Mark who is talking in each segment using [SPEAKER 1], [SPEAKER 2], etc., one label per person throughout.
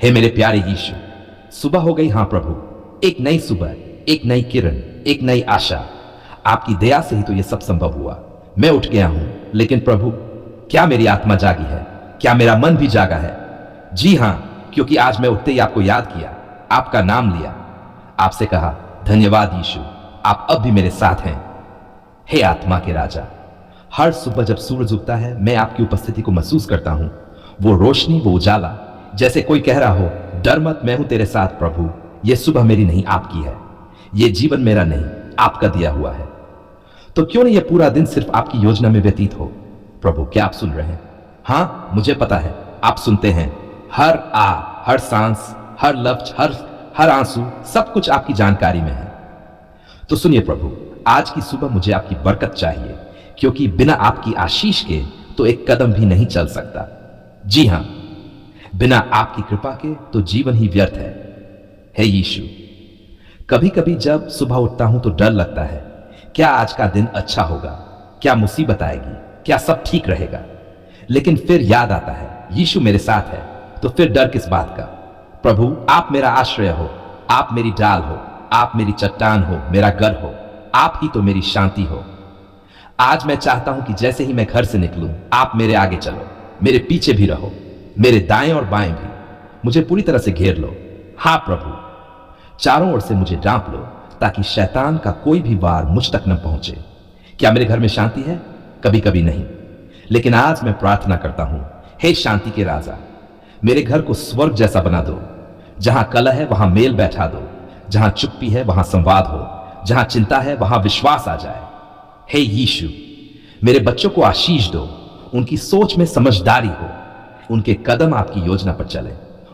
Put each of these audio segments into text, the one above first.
[SPEAKER 1] हे मेरे प्यारे यीशु, सुबह हो गई। हाँ प्रभु, एक नई सुबह, एक नई किरण, एक नई आशा। आपकी दया से ही तो ये सब संभव हुआ। मैं उठ गया हूं, लेकिन प्रभु, क्या मेरी आत्मा जागी है? क्या मेरा मन भी जागा है? जी हां, क्योंकि आज मैं उठते ही आपको याद किया, आपका नाम लिया, आपसे कहा धन्यवाद यीशु, आप अब भी मेरे साथ हैं। हे आत्मा के राजा, हर सुबह जब सूरज उगता है मैं आपकी उपस्थिति को महसूस करता हूं। वो रोशनी, वो उजाला, जैसे कोई कह रहा हो, डर मत, मैं हूं तेरे साथ। प्रभु, ये सुबह मेरी नहीं, आपकी है। ये जीवन मेरा नहीं, आपका दिया हुआ है। तो क्यों नहीं ये पूरा दिन सिर्फ आपकी योजना में व्यतीत हो? प्रभु, क्या आप सुन रहे हैं? हां, मुझे पता है आप सुनते हैं। हर हर सांस, हर लफ्ज, हर आंसू, सब कुछ आपकी जानकारी में है। तो सुनिए प्रभु, आज की सुबह मुझे आपकी बरकत चाहिए, क्योंकि बिना आपकी आशीष के तो एक कदम भी नहीं चल सकता। जी हां, बिना आपकी कृपा के तो जीवन ही व्यर्थ है। हे यीशु, कभी कभी जब सुबह उठता हूं तो डर लगता है, क्या आज का दिन अच्छा होगा? क्या मुसीबत आएगी? क्या सब ठीक रहेगा? लेकिन फिर याद आता है, यीशु मेरे साथ है, तो फिर डर किस बात का? प्रभु, आप मेरा आश्रय हो, आप मेरी डाल हो, आप मेरी चट्टान हो, मेरा घर हो, आप ही तो मेरी शांति हो। आज मैं चाहता हूं कि जैसे ही मैं घर से निकलूं, आप मेरे आगे चलो, मेरे पीछे भी रहो, मेरे दाएं और बाएं भी, मुझे पूरी तरह से घेर लो। हां प्रभु, चारों ओर से मुझे ढांप लो, ताकि शैतान का कोई भी वार मुझ तक न पहुंचे। क्या मेरे घर में शांति है? कभी कभी नहीं, लेकिन आज मैं प्रार्थना करता हूं, हे शांति के राजा, मेरे घर को स्वर्ग जैसा बना दो। जहां कलह है वहां मेल बैठा दो, जहां चुप्पी है वहां संवाद हो, जहां चिंता है वहां विश्वास आ जाए। हे यीशु, मेरे बच्चों को आशीष दो, उनकी सोच में समझदारी हो, उनके कदम आपकी योजना पर चले,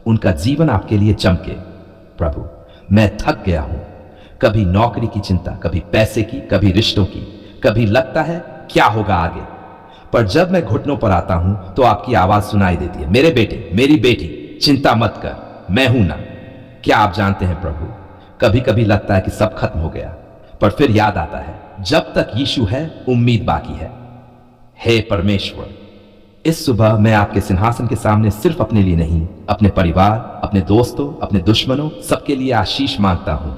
[SPEAKER 1] उनका जीवन आपके लिए चमके। प्रभु, मैं थक गया हूं, कभी नौकरी की चिंता, कभी पैसे की, कभी रिश्तों की, कभी लगता है क्या होगा आगे। पर जब मैं घुटनों पर आता हूं तो आपकी आवाज सुनाई देती है, मेरे बेटे, मेरी बेटी, चिंता मत कर, मैं हूं ना। क्या आप जानते हैं प्रभु, कभी कभी लगता है कि सब खत्म हो गया, पर फिर याद आता है, जब तक यीशु है उम्मीद बाकी है। हे परमेश्वर, इस सुबह मैं आपके सिंहासन के सामने सिर्फ अपने लिए नहीं, अपने परिवार, अपने दोस्तों, अपने दुश्मनों, सबके लिए आशीष मांगता हूं।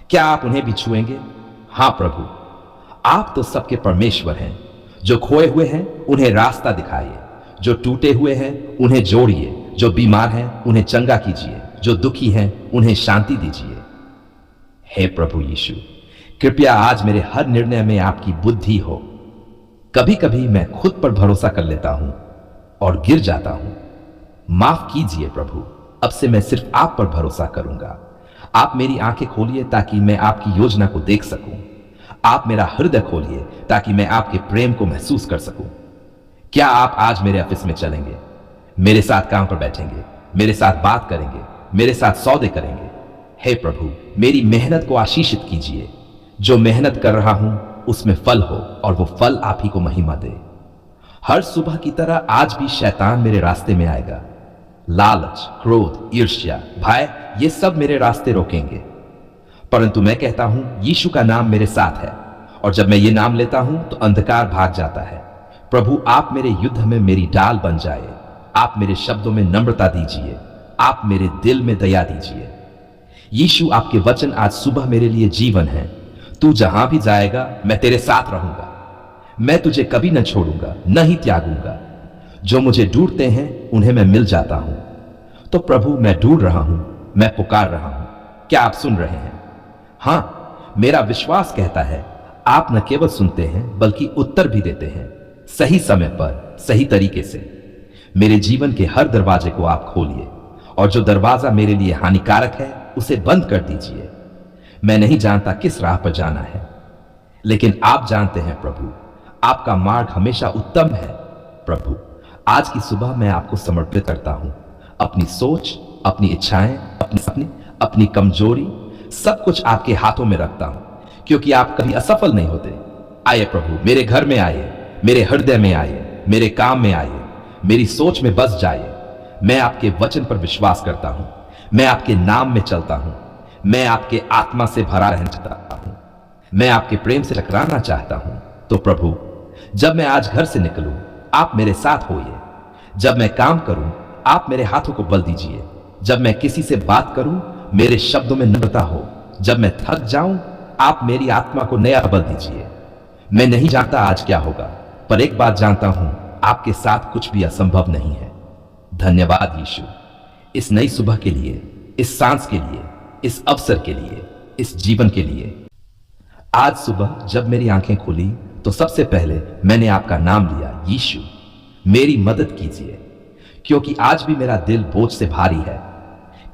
[SPEAKER 1] क्या आप उन्हें भी छुएंगे? हां प्रभु, आप तो सबके परमेश्वर हैं। जो खोए हुए हैं उन्हें रास्ता दिखाइए, जो टूटे हुए हैं उन्हें जोड़िए, जो बीमार हैं उन्हें चंगा कीजिए, जो दुखी हैं उन्हें शांति दीजिए। हे प्रभु यीशु, कृपया आज मेरे हर निर्णय में आपकी बुद्धि हो। कभी कभी मैं खुद पर भरोसा कर लेता हूं और गिर जाता हूं। माफ कीजिए प्रभु, अब से मैं सिर्फ आप पर भरोसा करूंगा। आप मेरी आंखें खोलिए ताकि मैं आपकी योजना को देख सकूं। आप मेरा हृदय खोलिए ताकि मैं आपके प्रेम को महसूस कर सकूं। क्या आप आज मेरे ऑफिस में चलेंगे, मेरे साथ काम पर बैठेंगे, मेरे साथ बात करेंगे, मेरे साथ सौदे करेंगे? हे प्रभु, मेरी मेहनत को आशीषित कीजिए। जो मेहनत कर रहा हूं उसमें फल हो और वो फल आप ही को महिमा दे। हर सुबह की तरह आज भी शैतान मेरे रास्ते में आएगा। लालच, क्रोध, ईर्ष्या, भय, ये सब मेरे रास्ते रोकेंगे। परंतु मैं कहता हूं, यीशु का नाम मेरे साथ है, और जब मैं ये नाम लेता हूं तो अंधकार भाग जाता है। प्रभु, आप मेरे युद्ध में मेरी डाल बन जाए। आप मेरे शब्दों में नम्रता दीजिए, आप मेरे दिल में दया दीजिए। यीशु, आपके वचन आज सुबह मेरे लिए जीवन है। तू जहां भी जाएगा मैं तेरे साथ रहूंगा। मैं तुझे कभी न छोड़ूंगा, न ही त्यागूंगा। जो मुझे ढूंढते हैं उन्हें मैं मिल जाता हूं। तो प्रभु, मैं ढूंढ रहा हूं, मैं पुकार रहा हूं। क्या आप सुन रहे हैं? हां, मेरा विश्वास कहता है, आप न केवल सुनते हैं बल्कि उत्तर भी देते हैं, सही समय पर, सही तरीके से। मेरे जीवन के हर दरवाजे को आप खोलिए, और जो दरवाजा मेरे लिए हानिकारक है उसे बंद कर दीजिए। मैं नहीं जानता किस राह पर जाना है, लेकिन आप जानते हैं प्रभु, आपका मार्ग हमेशा उत्तम है। प्रभु, आज की सुबह मैं आपको समर्पित करता हूं। अपनी सोच, अपनी इच्छाएं, अपनी कमजोरी, सब कुछ आपके हाथों में रखता हूं, क्योंकि आप कभी असफल नहीं होते। आइए प्रभु, मेरे घर में आइए, मेरे हृदय में आइए, मेरे काम में आइए, मेरी सोच में बस जाइए। मैं आपके वचन पर विश्वास करता हूं, मैं आपके नाम में चलता हूं, मैं आपके आत्मा से भरा रहना चाहता हूं, मैं आपके प्रेम से टकराना चाहता हूं। तो प्रभु, जब मैं आज घर से निकलूं, आप मेरे साथ होइए। जब मैं काम करूं, आप मेरे हाथों को बल दीजिए। जब मैं किसी से बात करूं, मेरे शब्दों में नम्रता हो। जब मैं थक जाऊं, आप मेरी आत्मा को नया बल दीजिए। मैं नहीं जानता आज क्या होगा, पर एक बात जानता हूं, आपके साथ कुछ भी असंभव नहीं है। धन्यवाद यीशु, इस नई सुबह के लिए, इस सांस के लिए, इस अवसर के लिए, इस जीवन के लिए। आज सुबह जब मेरी आंखें खुली तो सबसे पहले मैंने आपका नाम लिया, यीशु। मेरी मदद कीजिए, क्योंकि आज भी मेरा दिल बोझ से भारी है।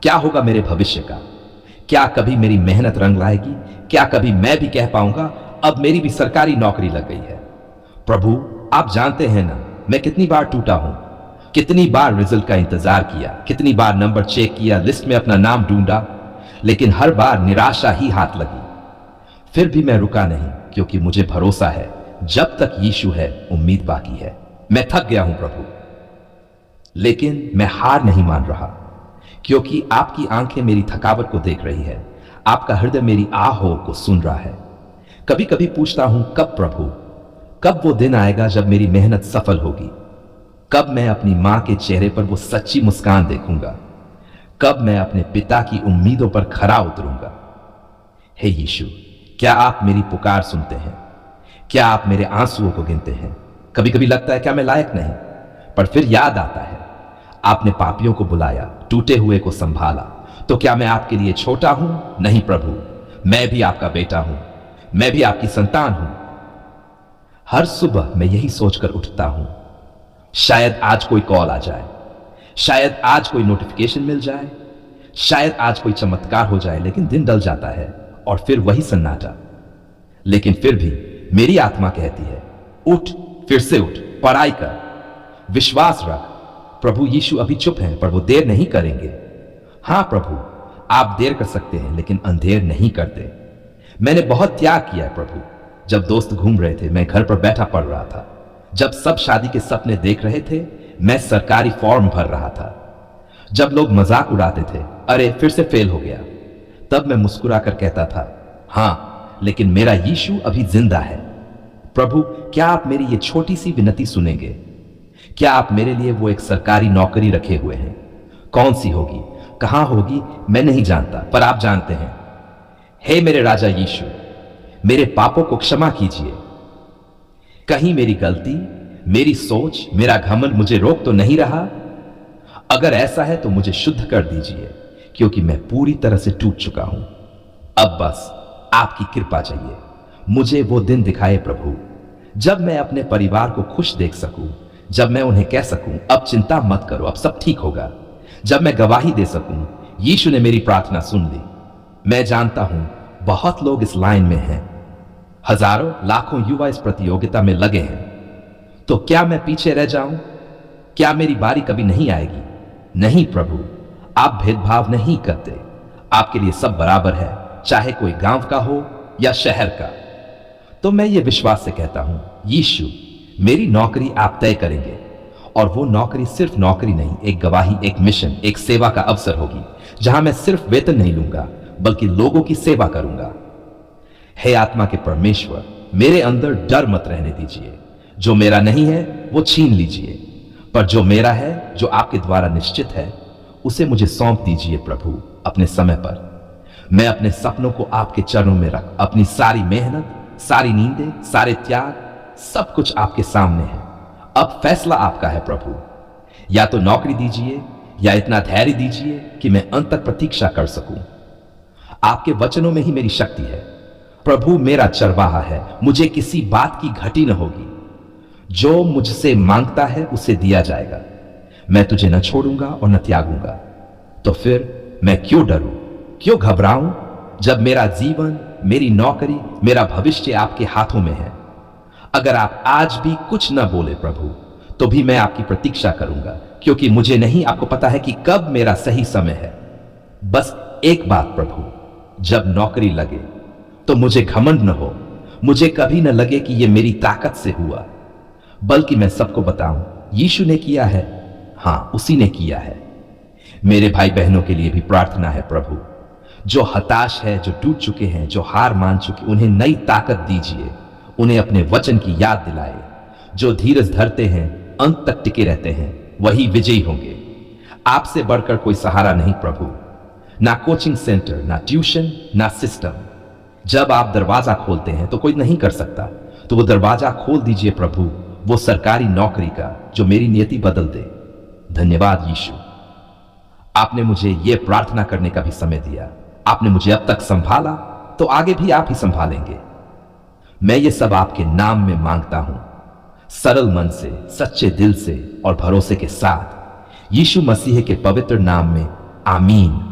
[SPEAKER 1] क्या होगा मेरे भविष्य का? क्या कभी मेरी मेहनत रंग लाएगी? क्या कभी मैं भी कह पाऊंगा अब मेरी भी सरकारी नौकरी लग गई है? प्रभु, आप जानते हैं ना मैं कितनी बार टूटा हूं, कितनी बार रिजल्ट का इंतजार किया, कितनी बार नंबर चेक किया, लिस्ट में अपना नाम ढूंढा, लेकिन हर बार निराशा ही हाथ लगी। फिर भी मैं रुका नहीं, क्योंकि मुझे भरोसा है जब तक यीशु है उम्मीद बाकी है। मैं थक गया हूं प्रभु, लेकिन मैं हार नहीं मान रहा, क्योंकि आपकी आंखें मेरी थकावट को देख रही है, आपका हृदय मेरी आहों को सुन रहा है। कभी कभी पूछता हूं, कब प्रभु, कब वो दिन आएगा जब मेरी मेहनत सफल होगी? कब मैं अपनी मां के चेहरे पर वो सच्ची मुस्कान देखूंगा? कब मैं अपने पिता की उम्मीदों पर खरा उतरूंगा? हे यीशु, क्या आप मेरी पुकार सुनते हैं? क्या आप मेरे आंसुओं को गिनते हैं? कभी कभी लगता है क्या मैं लायक नहीं, पर फिर याद आता है आपने पापियों को बुलाया, टूटे हुए को संभाला, तो क्या मैं आपके लिए छोटा हूं? नहीं प्रभु, मैं भी आपका बेटा हूं, मैं भी आपकी संतान हूं। हर सुबह मैं यही सोचकर उठता हूं, शायद आज कोई कॉल आ जाए, शायद आज कोई नोटिफिकेशन मिल जाए, शायद आज कोई चमत्कार हो जाए, लेकिन दिन डल जाता है और फिर वही सन्नाटा। लेकिन फिर भी मेरी आत्मा कहती है, उठ, फिर से उठ, पढ़ाई कर, विश्वास रख। प्रभु यीशु अभी चुप हैं, पर वो देर नहीं करेंगे। हां प्रभु, आप देर कर सकते हैं, लेकिन अंधेर नहीं करते। मैंने बहुत त्याग किया है प्रभु। जब दोस्त घूम रहे थे, मैं घर पर बैठा पढ़ रहा था। जब सब शादी के सपने देख रहे थे, मैं सरकारी फॉर्म भर रहा था। जब लोग मजाक उड़ाते थे, अरे फिर से फेल हो गया, तब मैं मुस्कुराकर कहता था, हां, लेकिन मेरा यीशु अभी जिंदा है। प्रभु, क्या आप मेरी ये छोटी सी विनती सुनेंगे? क्या आप मेरे लिए वो एक सरकारी नौकरी रखे हुए हैं? कौन सी होगी, कहां होगी, मैं नहीं जानता, पर आप जानते हैं। हे मेरे राजा यीशु, मेरे पापों को क्षमा कीजिए। कहीं मेरी गलती, मेरी सोच, मेरा घमंड मुझे रोक तो नहीं रहा? अगर ऐसा है तो मुझे शुद्ध कर दीजिए, क्योंकि मैं पूरी तरह से टूट चुका हूं। अब बस आपकी कृपा चाहिए। मुझे वो दिन दिखाए प्रभु, जब मैं अपने परिवार को खुश देख सकूं, जब मैं उन्हें कह सकूं, अब चिंता मत करो, अब सब ठीक होगा। जब मैं गवाही दे सकूं, यीशु ने मेरी प्रार्थना सुन ली। मैं जानता हूं बहुत लोग इस लाइन में हैं, हजारों लाखों युवा इस प्रतियोगिता में लगे हैं। तो क्या मैं पीछे रह जाऊं? क्या मेरी बारी कभी नहीं आएगी? नहीं प्रभु, आप भेदभाव नहीं करते। आपके लिए सब बराबर है, चाहे कोई गांव का हो या शहर का। तो मैं ये विश्वास से कहता हूं, यीशु, मेरी नौकरी आप तय करेंगे, और वो नौकरी सिर्फ नौकरी नहीं, एक गवाही, एक मिशन, एक सेवा का अवसर होगी, जहां मैं सिर्फ वेतन नहीं लूंगा, बल्कि लोगों की सेवा करूंगा। हे आत्मा के परमेश्वर, मेरे अंदर डर मत रहने दीजिए। जो मेरा नहीं है वो छीन लीजिए, पर जो मेरा है, जो आपके द्वारा निश्चित है, उसे मुझे सौंप दीजिए प्रभु अपने समय पर। मैं अपने सपनों को आपके चरणों में रख, अपनी सारी मेहनत, सारी नींदें, सारे त्याग, सब कुछ आपके सामने है। अब फैसला आपका है प्रभु। या तो नौकरी दीजिए, या इतना धैर्य दीजिए कि मैं अंत तक प्रतीक्षा कर सकूं। आपके वचनों में ही मेरी शक्ति है। प्रभु मेरा चरवाहा है, मुझे किसी बात की घटी न होगी। जो मुझसे मांगता है उसे दिया जाएगा। मैं तुझे न छोड़ूंगा और न त्यागूंगा। तो फिर मैं क्यों डरूं, क्यों घबराऊं, जब मेरा जीवन, मेरी नौकरी, मेरा भविष्य आपके हाथों में है। अगर आप आज भी कुछ न बोले प्रभु, तो भी मैं आपकी प्रतीक्षा करूंगा, क्योंकि मुझे नहीं, आपको पता है कि कब मेरा सही समय है। बस एक बात प्रभु, जब नौकरी लगे तो मुझे घमंड न हो, मुझे कभी न लगे कि यह मेरी ताकत से हुआ, बल्कि मैं सबको बताऊं, यीशु ने किया है, हां उसी ने किया है। मेरे भाई बहनों के लिए भी प्रार्थना है प्रभु, जो हताश है, जो टूट चुके हैं, जो हार मान चुके, उन्हें नई ताकत दीजिए, उन्हें अपने वचन की याद दिलाए। जो धीरज धरते हैं, अंत तक टिके रहते हैं, वही विजयी होंगे। आपसे बढ़कर कोई सहारा नहीं प्रभु, ना कोचिंग सेंटर, ना ट्यूशन, ना सिस्टम। जब आप दरवाजा खोलते हैं तो कोई नहीं कर सकता, तो वो दरवाजा खोल दीजिए प्रभु, वो सरकारी नौकरी का जो मेरी नियति बदल दे। धन्यवाद यीशु, आपने मुझे यह प्रार्थना करने का भी समय दिया। आपने मुझे अब तक संभाला, तो आगे भी आप ही संभालेंगे। मैं ये सब आपके नाम में मांगता हूं, सरल मन से, सच्चे दिल से और भरोसे के साथ, यीशु मसीह के पवित्र नाम में, आमीन।